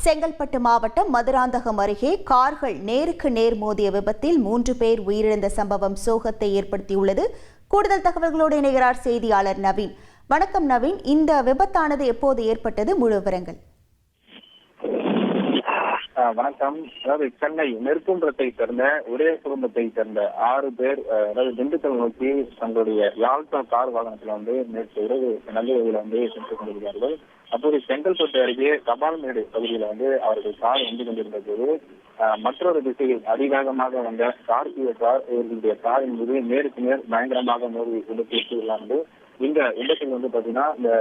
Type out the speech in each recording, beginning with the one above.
செங்கல்பட்டு மாவட்டம் மதுராந்தகம் அருகே கார்கள் நேருக்கு நேர் மோதிய விபத்தில் 3 பேர் உயிரிழந்த சம்பவம் சோகத்தை ஏற்படுத்தியுள்ளது. கூடுதல் தகவல்களோடு இணைகிறார் செய்தியாளர் நவீன். வணக்கம் நவீன், இந்த விபத்தானது எப்போது ஏற்பட்டது? முழு விவரங்கள். வணக்கம். அதாவது சென்னை நெற்குன்றத்தை சேர்ந்த ஒரே குடும்பத்தை சேர்ந்த 6 பேர் அதாவது திண்டுக்கல் நோக்கி தங்களுடைய யாழ்ப்பாண கார் வாகனத்துல நேற்று இரவு நள்ளிரவில் சென்று கொண்டிருக்கிறார்கள். அப்போது செங்கல்பட்டு அருகே கபால்மேடு பகுதியில அவர்கள் கார் வந்து கொண்டிருந்த போது மற்றொரு திசையில் அதிவேகமாக வந்த ஸ்கார்பியோ கார் இவர்களுடைய காரின் மீது நேருக்கு நேர் பயங்கரமாக மோதி விபத்து. இந்த விபத்தில் பாத்தீங்கன்னா இந்த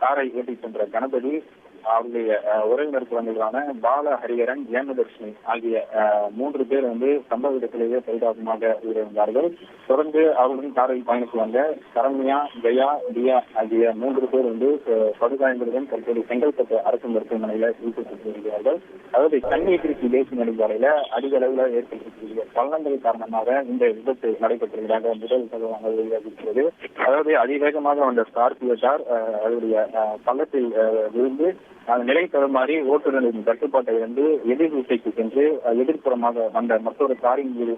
காரை ஓட்டி சென்ற கணபதி, அவருடைய உறவினர் குழந்தைகளான பால ஹரிஹரன், ஜெயமதர்ஷினி ஆகிய 3 பேர் சம்பவ இடத்திலேயே பரிதாபமாக உயிரிழந்தார்கள். தொடர்ந்து அவருடன் காரில் பயணித்து வந்த சரண்யா, ஜெயா, தியா ஆகிய 3 பேர் படுகாயங்களுடன் தற்போது செங்கல்பட்டு அரசு மருத்துவமனையில சிகிச்சை வருகிறார்கள். அதாவது சென்னை திருச்சி தேசிய நெடுஞ்சாலையில அதிக அளவில் ஏற்பட்டிருக்கிற பள்ளங்கள் காரணமாக இந்த விபத்து நடைபெற்றிருக்கிறாங்க. முதல் தகவலாக வெளியாகிஇருக்கிறது. அதாவது அதிவேகமாக வந்த ஸ்கார்பியோ கார் அதனுடைய பள்ளத்தில் விழுந்து நிலை தடுமாறி ஓட்டுநரின் கட்டுப்பாட்டை எதிர் திசைக்கு சென்று எதிர்ப்புறமாக வந்த மற்றொரு காரின் மீது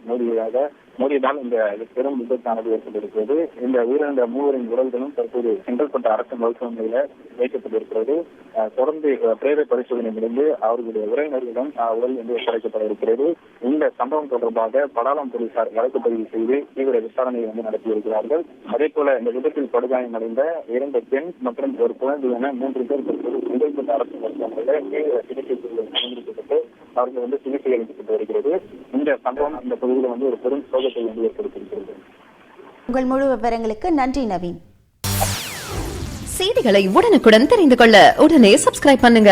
மோதியதால் இந்த பெரும் விபத்தானது ஏற்பட்டிருக்கிறது. இந்த உயிரிழந்த 3 உடல்களும் தற்போது செங்கல்பட்டு அரசு மருத்துவமனையில வைக்கப்பட்டிருக்கிறது. தொடர்ந்து பிரேத பரிசோதனை முடிந்து அவர்களுடைய உறவினர்களிடம் உடல் ஒப்படைக்கப்பட இருக்கிறது. இந்த சம்பவம் தொடர்பாக படாலம் போலீசார் வழக்கு பதிவு செய்து தீவிர விசாரணையை நடத்தியிருக்கிறார்கள். அதே போல இந்த விபத்தில் படுகாயம் அடைந்த 2 பெண் மற்றும் ஒரு குழந்தை என 3 பேர் தற்போது செங்கல்பட்டு அரசு மருத்துவமனையில தீவிர சிகிச்சை அனுமதிக்கப்பட்டு அவர்கள் சிகிச்சை அளிக்கப்பட்டு வருகிறது. இந்த சம்பவம் இந்த பகுதியில் ஒரு பெரும் சோகத்தை ஏற்படுத்தியிருக்கிறது. உங்கள் முழு விவரங்களுக்கு நன்றி நவீன். செய்திகளை உடனுக்குடன் தெரிந்து கொள்ள உடனே சப்ஸ்கிரைப் பண்ணுங்க.